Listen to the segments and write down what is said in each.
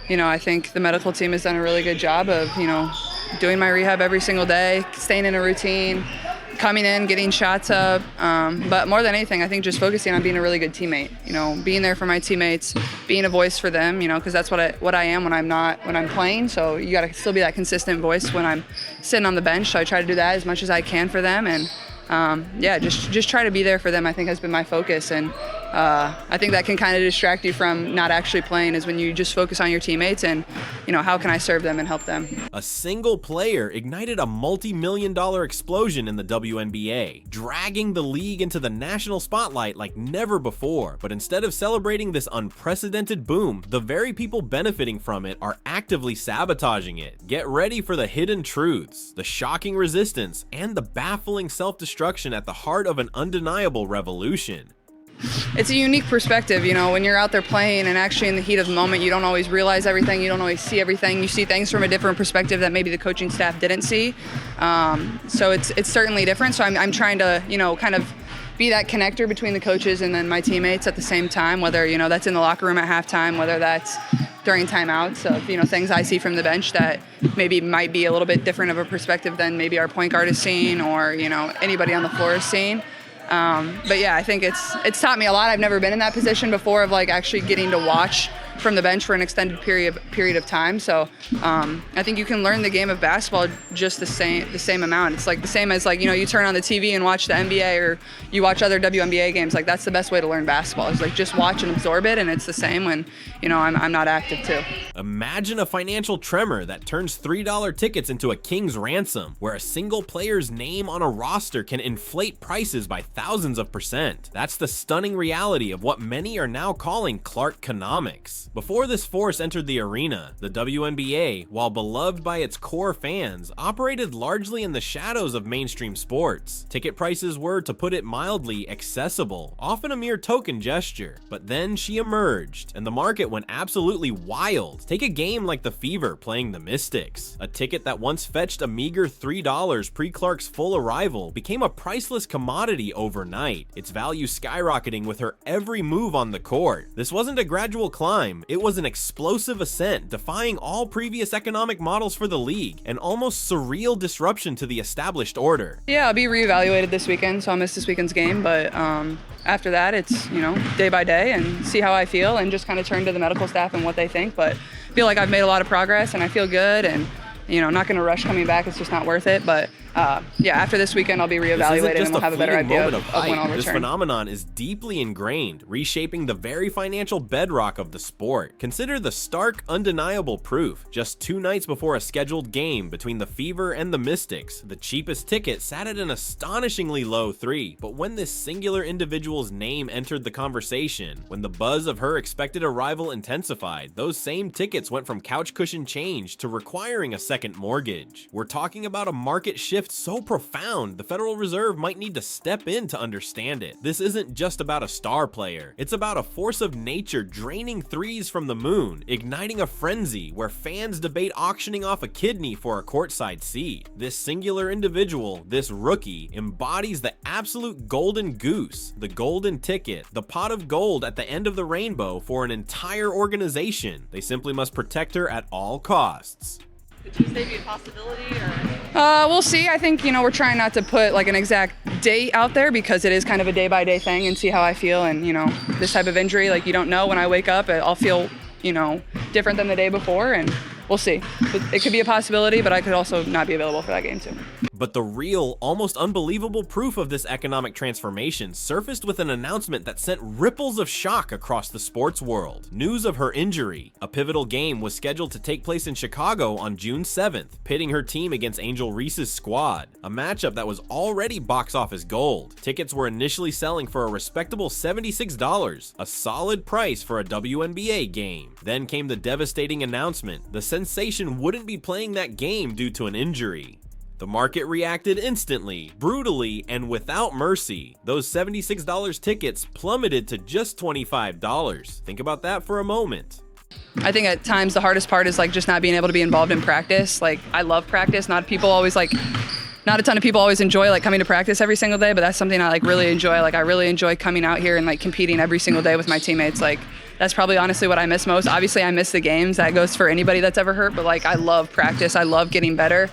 I think the medical team has done a really good job of, doing my rehab every single day, staying in a routine, coming in, getting shots up. But more than anything, I think just focusing on being a really good teammate, being there for my teammates, being a voice for them, because that's what I am when I'm playing. So you got to still be that consistent voice when I'm sitting on the bench. So I try to do that as much as I can for them. And just try to be there for them, I think, has been my focus. And I think that can kind of distract you from not actually playing, is when you just focus on your teammates and, how can I serve them and help them. A single player ignited a multi-million-dollar explosion in the WNBA, dragging the league into the national spotlight like never before. But instead of celebrating this unprecedented boom, the very people benefiting from it are actively sabotaging it. Get ready for the hidden truths, the shocking resistance, and the baffling self-destruction at the heart of an undeniable revolution. It's a unique perspective, when you're out there playing and actually in the heat of the moment, you don't always realize everything, you don't always see everything, you see things from a different perspective that maybe the coaching staff didn't see. So it's certainly different. So I'm trying to, kind of be that connector between the coaches and then my teammates at the same time, whether, that's in the locker room at halftime, whether that's during timeouts of, things I see from the bench that maybe might be a little bit different of a perspective than maybe our point guard is seeing or, anybody on the floor is seeing. But yeah, I think it's taught me a lot. I've never been in that position before of actually getting to watch from the bench for an extended period of time. So I think you can learn the game of basketball just the same amount. It's the same as you turn on the TV and watch the NBA or you watch other WNBA games. That's the best way to learn basketball. Is just watch and absorb it, and it's the same when I'm not active too. Imagine a financial tremor that turns $3 tickets into a king's ransom, where a single player's name on a roster can inflate prices by thousands of %. That's the stunning reality of what many are now calling Clarkomics. Before this force entered the arena, the WNBA, while beloved by its core fans, operated largely in the shadows of mainstream sports. Ticket prices were, to put it mildly, accessible, often a mere token gesture. But then she emerged, and the market went absolutely wild. Take a game like the Fever playing the Mystics. A ticket that once fetched a meager $3 pre-Clark's full arrival became a priceless commodity overnight, its value skyrocketing with her every move on the court. This wasn't a gradual climb, it was an explosive ascent, defying all previous economic models for the league, an almost surreal disruption to the established order. Yeah, I'll be reevaluated this weekend, so I'll miss this weekend's game, but after that, it's, day by day and see how I feel and just kind of turn to the medical staff and what they think. But I feel like I've made a lot of progress and I feel good, and not going to rush coming back. It's just not worth it. But after this weekend, I'll be reevaluated and we'll have a better idea of when I'll return. This phenomenon is deeply ingrained, reshaping the very financial bedrock of the sport. Consider the stark, undeniable proof. Just 2 nights before a scheduled game between the Fever and the Mystics, the cheapest ticket sat at an astonishingly low $3. But when this singular individual's name entered the conversation, when the buzz of her expected arrival intensified, those same tickets went from couch cushion change to requiring a second mortgage. We're talking about a market shift so profound, the Federal Reserve might need to step in to understand it. This isn't just about a star player. It's about a force of nature draining threes from the moon, igniting a frenzy where fans debate auctioning off a kidney for a courtside seat. This singular individual, this rookie, embodies the absolute golden goose, the golden ticket, the pot of gold at the end of the rainbow for an entire organization. They simply must protect her at all costs. Could Tuesday be a possibility, or? We'll see. I think, we're trying not to put an exact date out there because it is kind of a day-by-day thing and see how I feel. And, this type of injury, you don't know when I wake up, I'll feel, different than the day before, and we'll see. It could be a possibility, but I could also not be available for that game too. But the real, almost unbelievable proof of this economic transformation surfaced with an announcement that sent ripples of shock across the sports world. News of her injury. A pivotal game was scheduled to take place in Chicago on June 7th, pitting her team against Angel Reese's squad, a matchup that was already box office gold. Tickets were initially selling for a respectable $76, a solid price for a WNBA game. Then came the devastating announcement: the sensation wouldn't be playing that game due to an injury. The market reacted instantly, brutally, and without mercy. Those $76 tickets plummeted to just $25. Think about that for a moment. I think at times the hardest part is just not being able to be involved in practice. I love practice. Not a ton of people always enjoy coming to practice every single day, but that's something I really enjoy. I really enjoy coming out here and competing every single day with my teammates. that's probably honestly what I miss most. Obviously, I miss the games. That goes for anybody that's ever hurt, but like I love practice. I love getting better.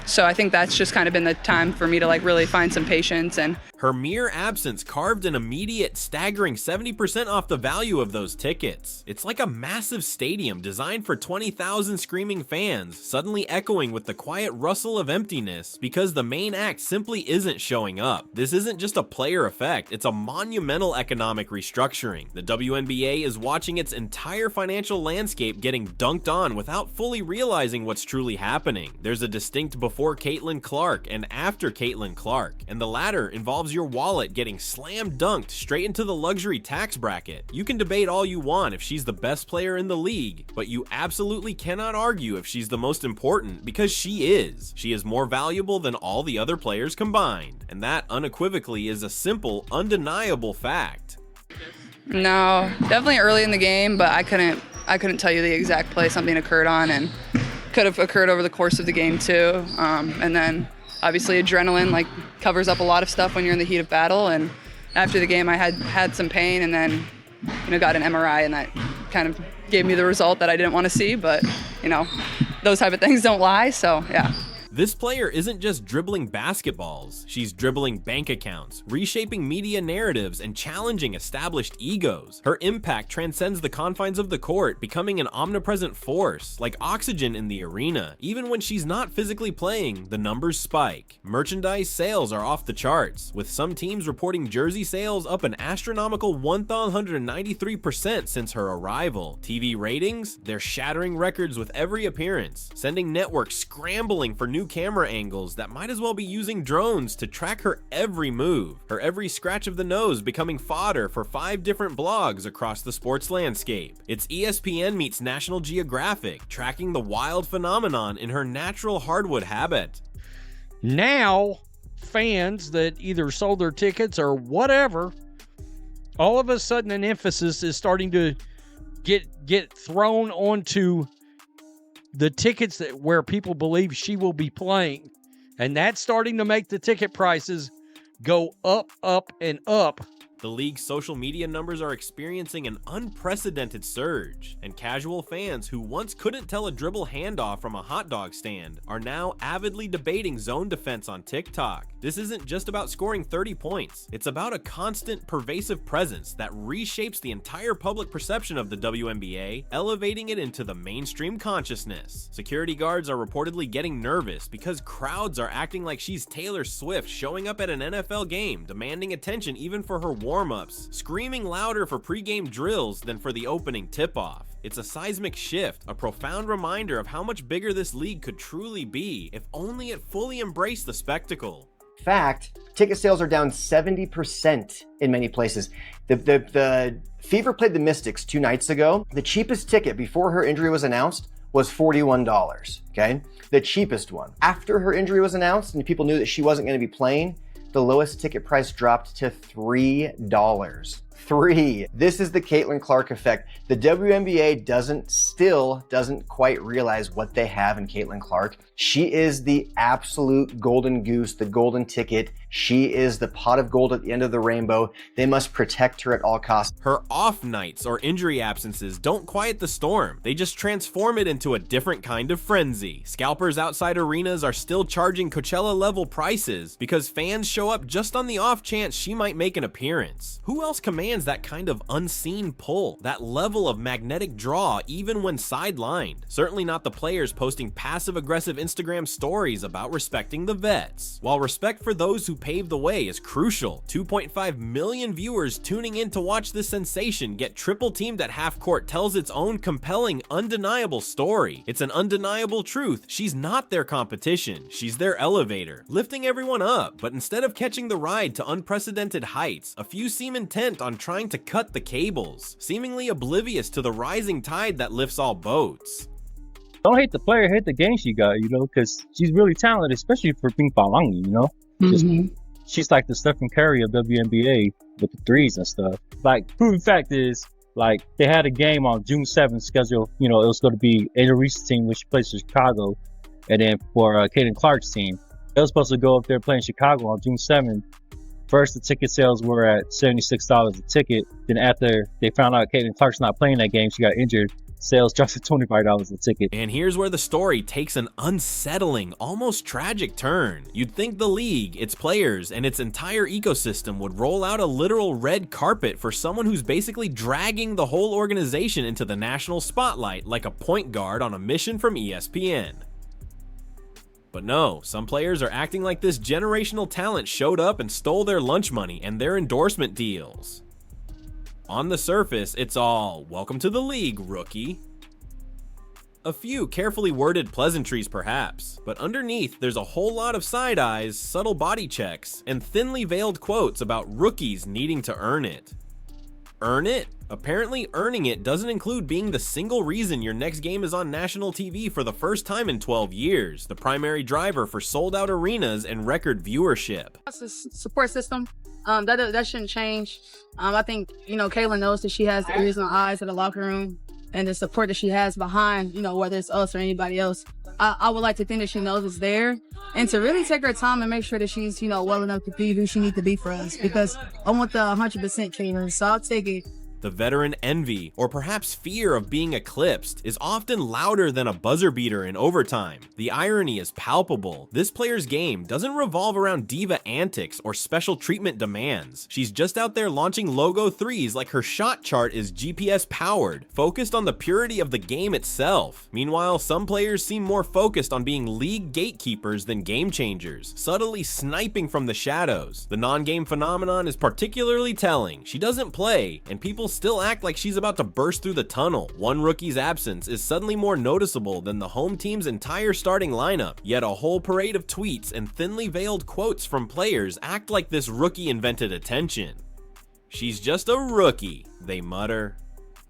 So I think that's just kind of been the time for me to like really find some patience. And her mere absence carved an immediate, staggering 70% off the value of those tickets. It's like a massive stadium designed for 20,000 screaming fans, suddenly echoing with the quiet rustle of emptiness because the main act simply isn't showing up. This isn't just a player effect, it's a monumental economic restructuring. The WNBA is watching its entire financial landscape getting dunked on without fully realizing what's truly happening. There's a distinct before Caitlin Clark and after Caitlin Clark, and the latter involves your wallet getting slam dunked straight into the luxury tax bracket. You can debate all you want if she's the best player in the league, but you absolutely cannot argue if she's the most important, because she is. She is more valuable than all the other players combined, and that unequivocally is a simple, undeniable fact. No, definitely early in the game, but I couldn't tell you the exact play something occurred on, and could have occurred over the course of the game too. And then obviously adrenaline like covers up a lot of stuff when you're in the heat of battle. And after the game, I had some pain, and then got an MRI, and that kind of gave me the result that I didn't want to see. But those type of things don't lie. So yeah. This player isn't just dribbling basketballs, she's dribbling bank accounts, reshaping media narratives, and challenging established egos. Her impact transcends the confines of the court, becoming an omnipresent force, like oxygen in the arena. Even when she's not physically playing, the numbers spike. Merchandise sales are off the charts, with some teams reporting jersey sales up an astronomical 193% since her arrival. TV ratings? They're shattering records with every appearance, sending networks scrambling for new camera angles that might as well be using drones to track her every move, her every scratch of the nose becoming fodder for 5 different blogs across the sports landscape. It's ESPN meets National Geographic, tracking the wild phenomenon in her natural hardwood habit. Now, fans that either sold their tickets or whatever, all of a sudden an emphasis is starting to get thrown onto the tickets where people believe she will be playing. And that's starting to make the ticket prices go up, up, and up. The league's social media numbers are experiencing an unprecedented surge, and casual fans who once couldn't tell a dribble handoff from a hot dog stand are now avidly debating zone defense on TikTok. This isn't just about scoring 30 points, it's about a constant, pervasive presence that reshapes the entire public perception of the WNBA, elevating it into the mainstream consciousness. Security guards are reportedly getting nervous because crowds are acting like she's Taylor Swift showing up at an NFL game, demanding attention even for her warm-ups, screaming louder for pre-game drills than for the opening tip-off. It's a seismic shift, a profound reminder of how much bigger this league could truly be if only it fully embraced the spectacle. Fact, ticket sales are down 70% in many places. The Fever played the Mystics 2 nights ago. The cheapest ticket before her injury was announced was $41, okay? The cheapest one. After her injury was announced and people knew that she wasn't going to be playing, the lowest ticket price dropped to $3. This is the Caitlin Clark effect. The WNBA still doesn't quite realize what they have in Caitlin Clark. She is the absolute golden goose, the golden ticket. She is the pot of gold at the end of the rainbow. They must protect her at all costs. Her off nights or injury absences don't quiet the storm. They just transform it into a different kind of frenzy. Scalpers outside arenas are still charging Coachella-level prices because fans show up just on the off chance she might make an appearance. Who else commands that kind of unseen pull, that level of magnetic draw even when sidelined? Certainly not the players posting passive-aggressive Instagram stories about respecting the vets. While respect for those who paved the way is crucial, 2.5 million viewers tuning in to watch this sensation get triple teamed at half court tells its own compelling, undeniable story. It's an undeniable truth. She's not their competition. She's their elevator, lifting everyone up. But instead of catching the ride to unprecedented heights, a few seem intent on trying to cut the cables, seemingly oblivious to the rising tide that lifts all boats. Don't hate the player, hate the game she got, because she's really talented, especially for being Palangi, She's like the Stephen Curry of WNBA with the threes and stuff. Like, proven fact is, like, they had a game on June 7th scheduled, it was going to be Ada Reese's team, which plays for Chicago, and then for Caitlin Clark's team. They were supposed to go up there playing Chicago on June 7th, First, the ticket sales were at $76 a ticket. Then after they found out Caitlin Clark's not playing that game, she got injured, sales dropped to $25 a ticket. And here's where the story takes an unsettling, almost tragic turn. You'd think the league, its players, and its entire ecosystem would roll out a literal red carpet for someone who's basically dragging the whole organization into the national spotlight like a point guard on a mission from ESPN. But no, some players are acting like this generational talent showed up and stole their lunch money and their endorsement deals. On the surface, it's all, welcome to the league, rookie. A few carefully worded pleasantries perhaps, but underneath there's a whole lot of side eyes, subtle body checks, and thinly veiled quotes about rookies needing to earn it. Earn it? Apparently earning it doesn't include being the single reason your next game is on national TV for the first time in 12 years, the primary driver for sold-out arenas and record viewership. That's a support system. That shouldn't change. I think, Caitlin knows that she has the ears and eyes in the locker room and the support that she has behind, whether it's us or anybody else. I would like to think that she knows it's there and to really take her time and make sure that she's, well enough to be who she needs to be for us, because I want the 100% Caitlin, so I'll take it. The veteran envy, or perhaps fear of being eclipsed, is often louder than a buzzer beater in overtime. The irony is palpable. This player's game doesn't revolve around diva antics or special treatment demands. She's just out there launching logo threes like her shot chart is GPS powered, focused on the purity of the game itself. Meanwhile, some players seem more focused on being league gatekeepers than game changers, subtly sniping from the shadows. The non-game phenomenon is particularly telling. She doesn't play, and people still act like she's about to burst through the tunnel. One rookie's absence is suddenly more noticeable than the home team's entire starting lineup, yet a whole parade of tweets and thinly veiled quotes from players act like this rookie invented attention. She's just a rookie, they mutter.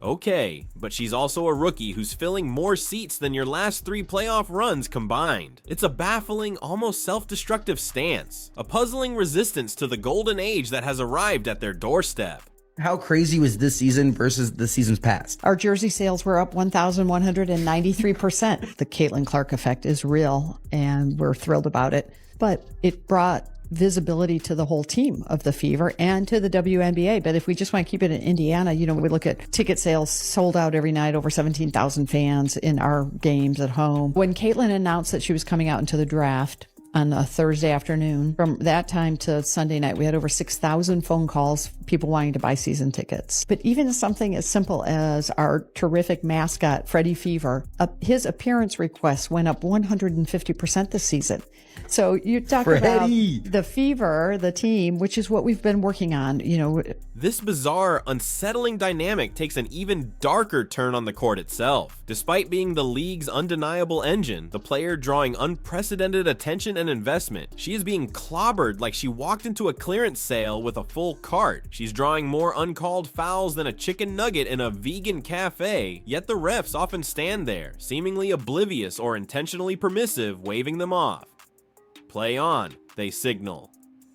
Okay, but she's also a rookie who's filling more seats than your last 3 playoff runs combined. It's a baffling, almost self-destructive stance, a puzzling resistance to the golden age that has arrived at their doorstep. How crazy was this season versus the seasons past? Our jersey sales were up 1,193%. The Caitlin Clark effect is real, and we're thrilled about it. But it brought visibility to the whole team of the Fever and to the WNBA. But if we just want to keep it in Indiana, we look at ticket sales sold out every night, over 17,000 fans in our games at home. When Caitlin announced that she was coming out into the draft on a Thursday afternoon, from that time to Sunday night, we had over 6,000 phone calls, people wanting to buy season tickets. But even something as simple as our terrific mascot, Freddie Fever, his appearance requests went up 150% this season. So you talk about the Fever, the team, which is what we've been working on, This bizarre, unsettling dynamic takes an even darker turn on the court itself. Despite being the league's undeniable engine, the player drawing unprecedented attention and investment, she is being clobbered like she walked into a clearance sale with a full cart. She's drawing more uncalled fouls than a chicken nugget in a vegan cafe, yet the refs often stand there, seemingly oblivious or intentionally permissive, waving them off. Play on, they signal.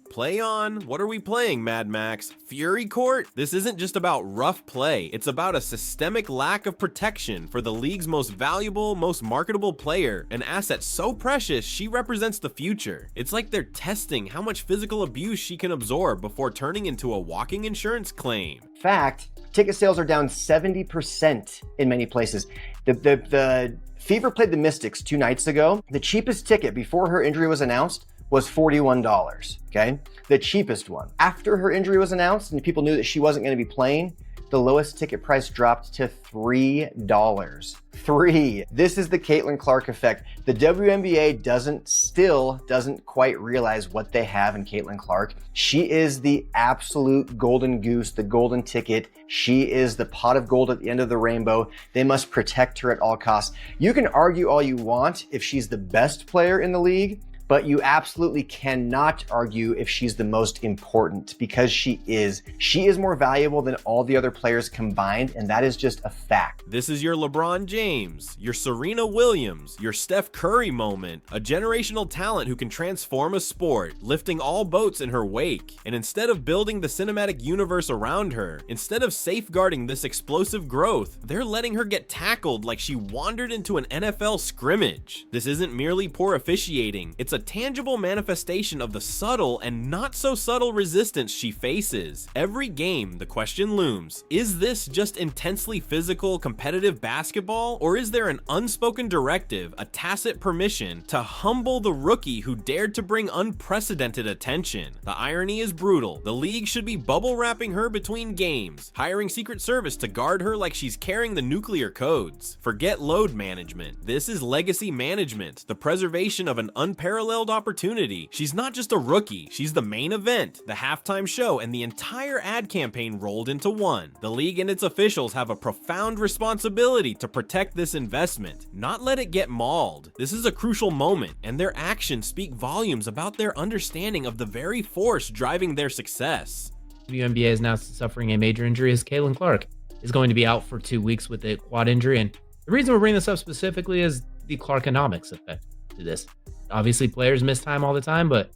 Play on? What are we playing, Mad Max? Fury Court? This isn't just about rough play, it's about a systemic lack of protection for the league's most valuable, most marketable player, an asset so precious she represents the future. It's like they're testing how much physical abuse she can absorb before turning into a walking insurance claim. Fact, ticket sales are down 70% in many places. The Fever played the Mystics 2 nights ago. The cheapest ticket before her injury was announced was $41, okay? The cheapest one. After her injury was announced and people knew that she wasn't gonna be playing, the lowest ticket price dropped to $3. $3. This is the Caitlin Clark effect. The WNBA doesn't quite realize what they have in Caitlin Clark. She is the absolute golden goose, the golden ticket. She is the pot of gold at the end of the rainbow. They must protect her at all costs. You can argue all you want if she's the best player in the league, but you absolutely cannot argue if she's the most important, because she is. She is more valuable than all the other players combined, and that is just a fact. This is your LeBron James, your Serena Williams, your Steph Curry moment, a generational talent who can transform a sport, lifting all boats in her wake. And instead of building the cinematic universe around her, instead of safeguarding this explosive growth, they're letting her get tackled like she wandered into an NFL scrimmage. This isn't merely poor officiating, it's it's a tangible manifestation of the subtle and not so subtle resistance she faces. Every game, the question looms, is this just intensely physical, competitive basketball, or is there an unspoken directive, a tacit permission, to humble the rookie who dared to bring unprecedented attention? The irony is brutal. The league should be bubble wrapping her between games, hiring Secret Service to guard her like she's carrying the nuclear codes. Forget load management. This is legacy management, the preservation of an unparalleled opportunity. She's not just a rookie, she's the main event, the halftime show, and the entire ad campaign rolled into one. The league and its officials have a profound responsibility to protect this investment, not let it get mauled. This is a crucial moment, and their actions speak volumes about their understanding of the very force driving their success. WNBA is now suffering a major injury as Caitlin Clark is going to be out for 2 weeks with a quad injury. And the reason we're bringing this up specifically is the Clarkomics effect to this. Obviously, players miss time all the time, but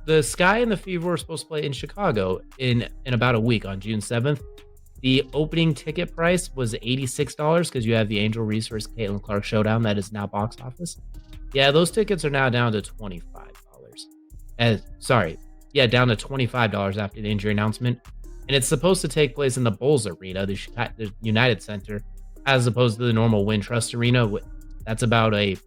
the Sky and the Fever were supposed to play in Chicago in about a week on June 7th. The opening ticket price was $86 because you have the Angel Resource Caitlin Clark Showdown that is now box office. Yeah, those tickets are now down to $25. Down to $25 after the injury announcement. And it's supposed to take place in the Bulls Arena, the United Center, as opposed to the normal Wintrust Arena. That's about a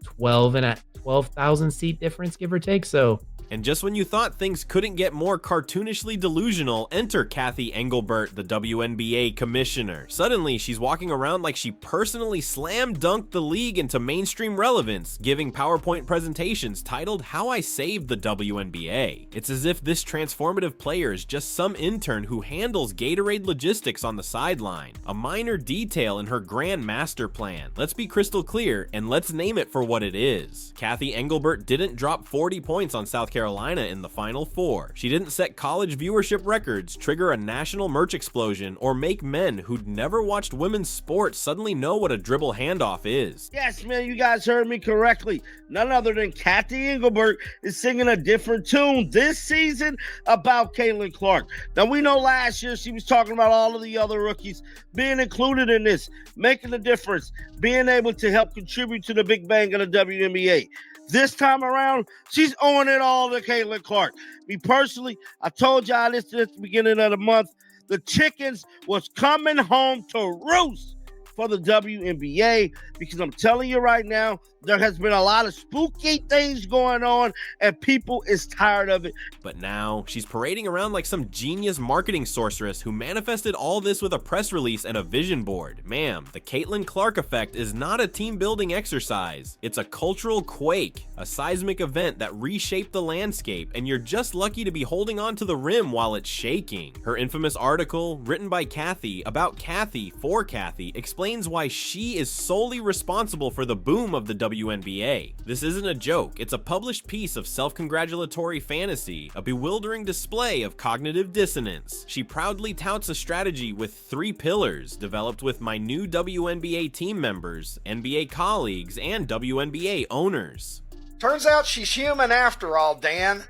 12,000 seat difference, give or take. So, and just when you thought things couldn't get more cartoonishly delusional, enter Cathy Engelbert, the WNBA commissioner. Suddenly, she's walking around like she personally slam dunked the league into mainstream relevance, giving PowerPoint presentations titled How I Saved the WNBA. It's as if this transformative player is just some intern who handles Gatorade logistics on the sideline, a minor detail in her grand master plan. Let's be crystal clear, and let's name it for what it is. Cathy Engelbert didn't drop 40 points on South Carolina in the Final Four. She didn't set college viewership records, trigger a national merch explosion, or make men who'd never watched women's sports suddenly know what a dribble handoff is. Yes, man, you guys heard me correctly. None other than Cathy Engelbert is singing a different tune this season about Caitlin Clark. Now, we know last year she was talking about all of the other rookies being included in this, making a difference, being able to help contribute to the big bang of the WNBA. This time around, she's owing it all to Caitlin Clark. Me personally, I told y'all this at the beginning of the month. The chickens was coming home to roost for the WNBA because I'm telling you right now, there has been a lot of spooky things going on and people is tired of it. But now she's parading around like some genius marketing sorceress who manifested all this with a press release and a vision board. Ma'am, the Caitlin Clark effect is not a team building exercise. It's a cultural quake, a seismic event that reshaped the landscape, and you're just lucky to be holding on to the rim while it's shaking. Her infamous article, written by Cathy, about Cathy, for Cathy, explains why she is solely responsible for the boom of the WNBA. This isn't a joke, it's a published piece of self-congratulatory fantasy, a bewildering display of cognitive dissonance. She proudly touts a strategy with 3 pillars, developed with my new WNBA team members, NBA colleagues, and WNBA owners. Turns out she's human after all, Dan.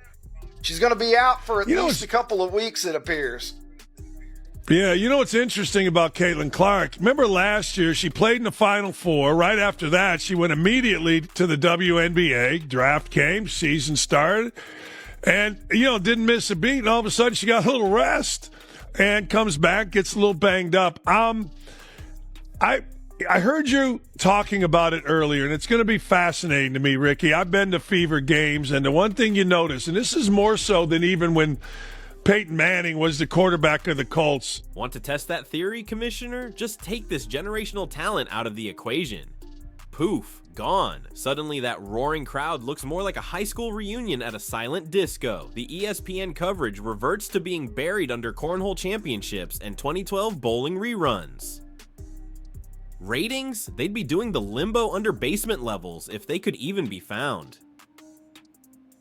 She's going to be out for at least a couple of weeks, it appears. Yeah, you know what's interesting about Caitlin Clark? Remember last year, she played in the Final Four. Right after that, she went immediately to the WNBA. Draft came, season started, and, didn't miss a beat. And all of a sudden, she got a little rest and comes back, gets a little banged up. I heard you talking about it earlier, and it's going to be fascinating to me, Ricky. I've been to Fever games, and the one thing you notice, and this is more so than even when Peyton Manning was the quarterback of the Colts. Want to test that theory, Commissioner? Just take this generational talent out of the equation. Poof, gone. Suddenly that roaring crowd looks more like a high school reunion at a silent disco. The ESPN coverage reverts to being buried under cornhole championships and 2012 bowling reruns. Ratings? They'd be doing the limbo under basement levels if they could even be found.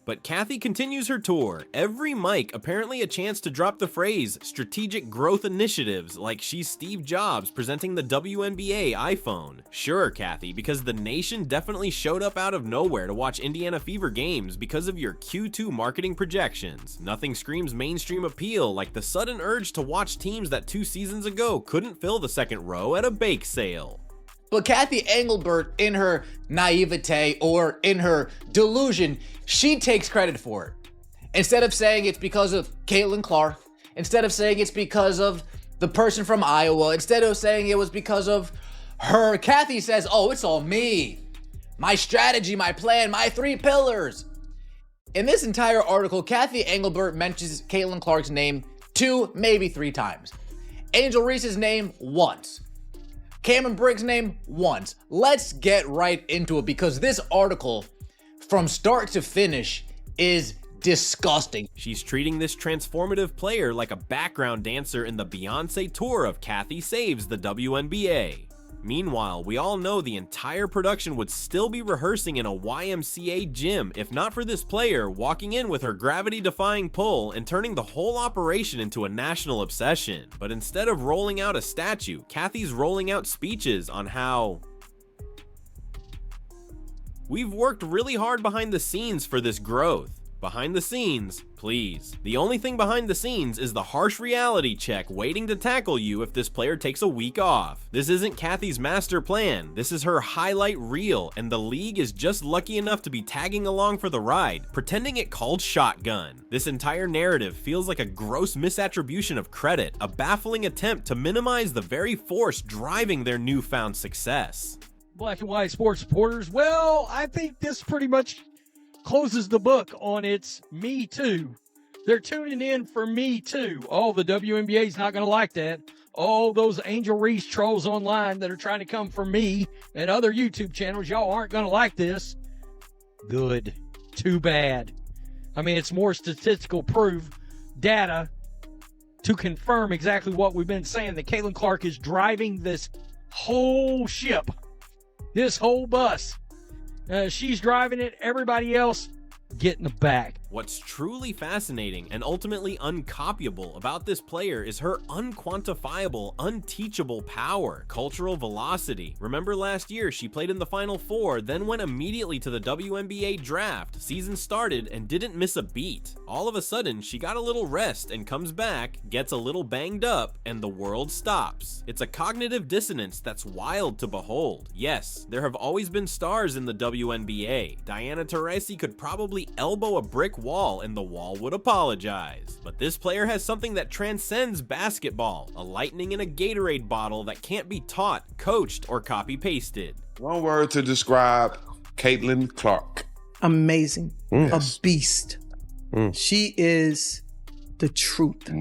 But Cathy continues her tour, every mic apparently a chance to drop the phrase strategic growth initiatives like she's Steve Jobs presenting the WNBA iPhone. Sure, Cathy, because the nation definitely showed up out of nowhere to watch Indiana Fever games because of your Q2 marketing projections. Nothing screams mainstream appeal like the sudden urge to watch teams that 2 seasons ago couldn't fill the second row at a bake sale. But Kathy Engelbert, in her naivete or in her delusion, she takes credit for it. Instead of saying it's because of Caitlin Clark, instead of saying it's because of the person from Iowa, instead of saying it was because of her, Kathy says, oh, it's all me. My strategy, my plan, my 3 pillars. In this entire article, Kathy Engelbert mentions Caitlin Clark's name 2, maybe 3 times. Angel Reese's name once. Cameron Briggs' name once. Let's get right into it because this article, from start to finish, is disgusting. She's treating this transformative player like a background dancer in the Beyonce tour of Kathy Saves the WNBA. Meanwhile, we all know the entire production would still be rehearsing in a YMCA gym if not for this player walking in with her gravity-defying pull and turning the whole operation into a national obsession. But instead of rolling out a statue, Kathy's rolling out speeches on how we've worked really hard behind the scenes for this growth. Behind the scenes, please. The only thing behind the scenes is the harsh reality check waiting to tackle you if this player takes a week off. This isn't Kathy's master plan, this is her highlight reel, and the league is just lucky enough to be tagging along for the ride, pretending it called shotgun. This entire narrative feels like a gross misattribution of credit, a baffling attempt to minimize the very force driving their newfound success. Black and white sports supporters, well, I think this pretty much closes the book on its Me Too. They're tuning in for Me Too. Oh, the WNBA's not going to like that. Oh, those Angel Reese trolls online that are trying to come for me and other YouTube channels, y'all aren't going to like this. Good. Too bad. I mean, it's more statistical proof, data, to confirm exactly what we've been saying, that Caitlin Clark is driving this whole ship, this whole bus. She's driving it, everybody else get in the back. What's truly fascinating and ultimately uncopyable about this player is her unquantifiable, unteachable power, cultural velocity. Remember last year she played in the Final Four, then went immediately to the WNBA draft, season started and didn't miss a beat. All of a sudden she got a little rest and comes back, gets a little banged up, and the world stops. It's a cognitive dissonance that's wild to behold. Yes, there have always been stars in the WNBA. Diana Taurasi could probably elbow a brick wall and the wall would apologize. But this player has something that transcends basketball, a lightning in a Gatorade bottle that can't be taught, coached, or copy-pasted. One word to describe Caitlin Clark. Amazing. Yes. A beast. She is the truth.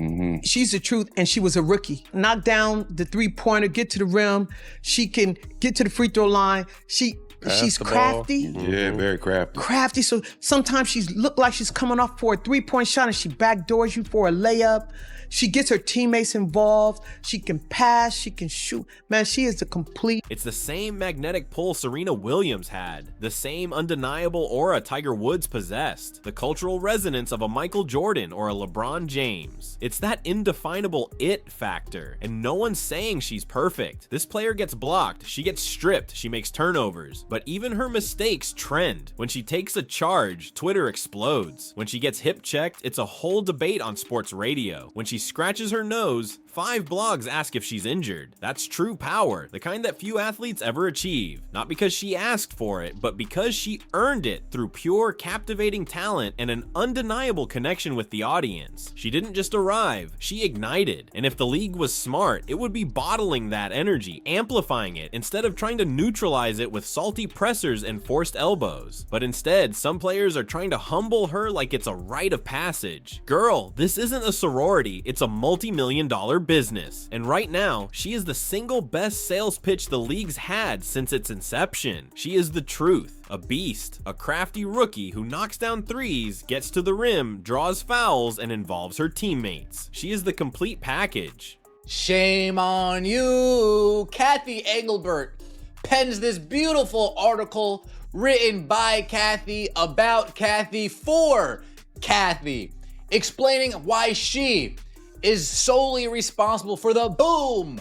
She's the truth, and she was a rookie. Knock down the three-pointer, get to the rim. She can get to the free throw line. She's crafty. Yeah, very crafty. Crafty. So sometimes she look like she's coming off for a three-point shot and she backdoors you for a layup. She gets her teammates involved. She can pass. She can shoot. Man, she is a complete. It's the same magnetic pull Serena Williams had, the same undeniable aura Tiger Woods possessed, the cultural resonance of a Michael Jordan or a LeBron James. It's that indefinable it factor, and no one's saying she's perfect. This player gets blocked, she gets stripped, she makes turnovers, but even her mistakes trend. When she takes a charge, Twitter explodes. When she gets hip checked, it's a whole debate on sports radio. When she scratches her nose, 5 blogs ask if she's injured. That's true power, the kind that few athletes ever achieve. Not because she asked for it, but because she earned it through pure, captivating talent and an undeniable connection with the audience. She didn't just arrive, she ignited. And if the league was smart, it would be bottling that energy, amplifying it, instead of trying to neutralize it with salty pressers and forced elbows. But instead, some players are trying to humble her like it's a rite of passage. Girl, this isn't a sorority, it's a multi-million-dollar business. And right now, she is the single best sales pitch the league's had since its inception. She is the truth, a beast, a crafty rookie who knocks down threes, gets to the rim, draws fouls, and involves her teammates. She is the complete package. Shame on you. Kathy Engelbert pens this beautiful article written by Kathy, about Kathy, for Kathy, explaining why she is solely responsible for the boom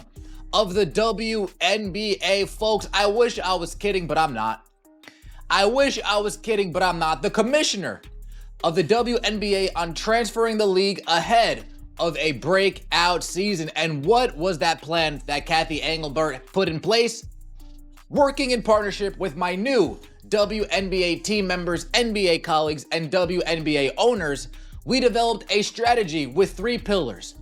of the WNBA. Folks, I wish I was kidding, but I'm not. I wish I was kidding, but I'm not. The commissioner of the WNBA on transferring the league ahead of a breakout season. And what was that plan that Kathy Engelbert put in place? working in partnership with my new WNBA team members, NBA colleagues, and WNBA owners, we developed a strategy with 3 pillars.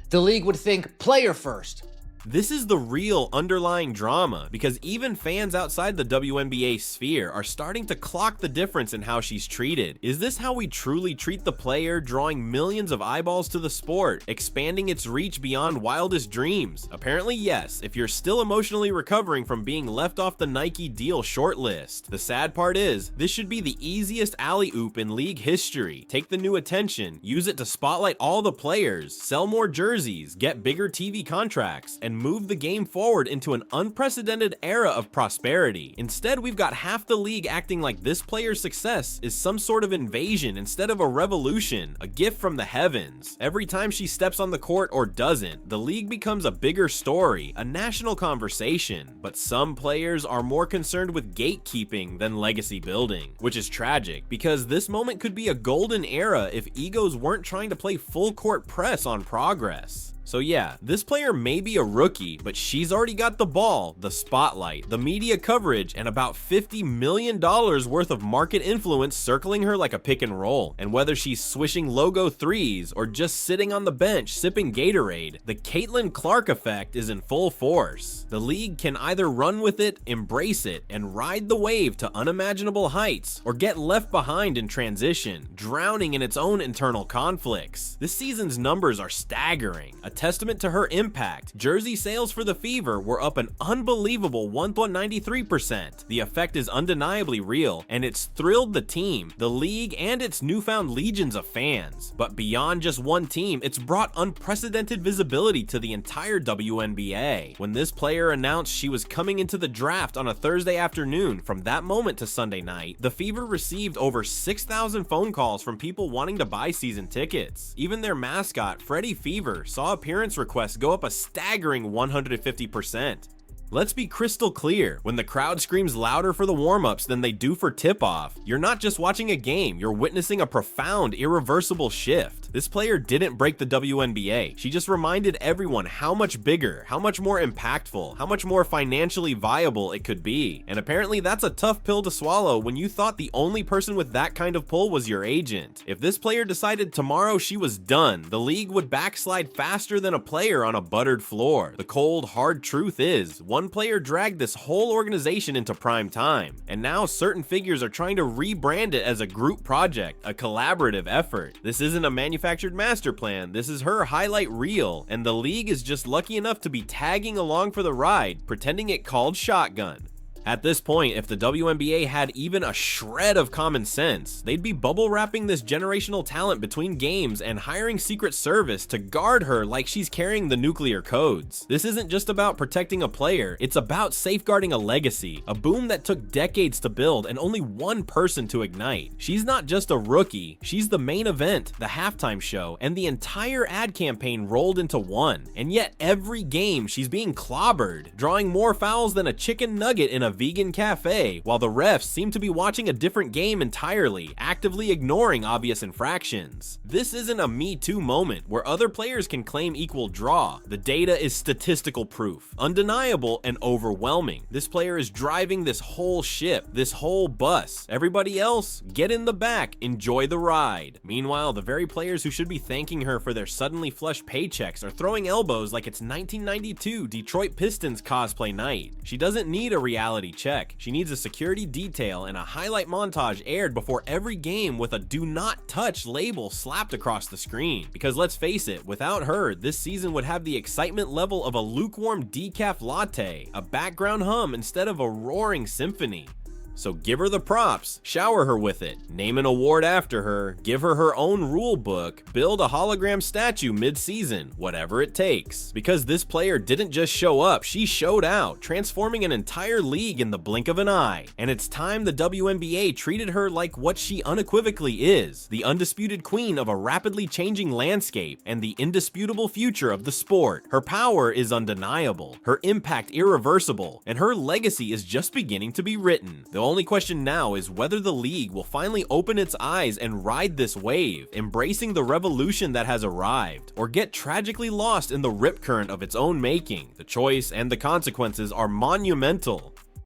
The league would think player first. This is the real underlying drama, because even fans outside the WNBA sphere are starting to clock the difference in how she's treated. Is this how we truly treat the player, drawing millions of eyeballs to the sport, expanding its reach beyond wildest dreams? Apparently yes, if you're still emotionally recovering from being left off the Nike deal shortlist. The sad part is, this should be the easiest alley-oop in league history. Take the new attention, use it to spotlight all the players, sell more jerseys, get bigger TV contracts, and move the game forward into an unprecedented era of prosperity. Instead, we've got half the league acting like this player's success is some sort of invasion instead of a revolution, a gift from the heavens. Every time she steps on the court or doesn't, the league becomes a bigger story, a national conversation. But some players are more concerned with gatekeeping than legacy building, which is tragic because this moment could be a golden era if egos weren't trying to play full court press on progress. So yeah, this player may be a rookie, but she's already got the ball, the spotlight, the media coverage, and about $50 million worth of market influence circling her like a pick and roll. And whether she's swishing logo threes or just sitting on the bench sipping Gatorade, the Caitlin Clark effect is in full force. The league can either run with it, embrace it, and ride the wave to unimaginable heights, or get left behind in transition, drowning in its own internal conflicts. This season's numbers are staggering. A testament to her impact, jersey sales for the Fever were up an unbelievable 193%. The effect is undeniably real, and it's thrilled the team, the league, and its newfound legions of fans. But beyond just one team, it's brought unprecedented visibility to the entire WNBA. When this player announced she was coming into the draft on a Thursday afternoon, from that moment to Sunday night, the Fever received over 6,000 phone calls from people wanting to buy season tickets. Even their mascot, Freddie Fever, saw appearance requests go up a staggering 150%. Let's be crystal clear, when the crowd screams louder for the warm-ups than they do for tip-off, you're not just watching a game, you're witnessing a profound, irreversible shift. This player didn't break the WNBA, she just reminded everyone how much bigger, how much more impactful, how much more financially viable it could be. And apparently that's a tough pill to swallow when you thought the only person with that kind of pull was your agent. If this player decided tomorrow she was done, the league would backslide faster than a player on a buttered floor. The cold, hard truth is, one player dragged this whole organization into prime time, and now certain figures are trying to rebrand it as a group project, a collaborative effort. This isn't a manufactured master plan, this is her highlight reel, and the league is just lucky enough to be tagging along for the ride, pretending it called shotgun. At this point, if the WNBA had even a shred of common sense, they'd be bubble wrapping this generational talent between games and hiring Secret Service to guard her like she's carrying the nuclear codes. This isn't just about protecting a player, it's about safeguarding a legacy, a boom that took decades to build and only one person to ignite. She's not just a rookie, she's the main event, the halftime show, and the entire ad campaign rolled into one. And yet every game she's being clobbered, drawing more fouls than a chicken nugget in a vegan cafe, while the refs seem to be watching a different game entirely, actively ignoring obvious infractions. This isn't a Me Too moment where other players can claim equal draw. The data is statistical proof, undeniable and overwhelming. This player is driving this whole ship, this whole bus. Everybody else, get in the back, enjoy the ride. Meanwhile, the very players who should be thanking her for their suddenly flush paychecks are throwing elbows like it's 1992 Detroit Pistons cosplay night. She doesn't need a reality check. She needs a security detail and a highlight montage aired before every game with a do not touch label slapped across the screen. Because let's face it, without her, this season would have the excitement level of a lukewarm decaf latte, a background hum instead of a roaring symphony. So give her the props, shower her with it, name an award after her, give her her own rule book, build a hologram statue mid-season, whatever it takes. Because this player didn't just show up, she showed out, transforming an entire league in the blink of an eye. And it's time the WNBA treated her like what she unequivocally is, the undisputed queen of a rapidly changing landscape and the indisputable future of the sport. Her power is undeniable, her impact irreversible, and her legacy is just beginning to be written. The only question now is whether the league will finally open its eyes and ride this wave, embracing the revolution that has arrived, or get tragically lost in the rip current of its own making. The choice and the consequences are monumental.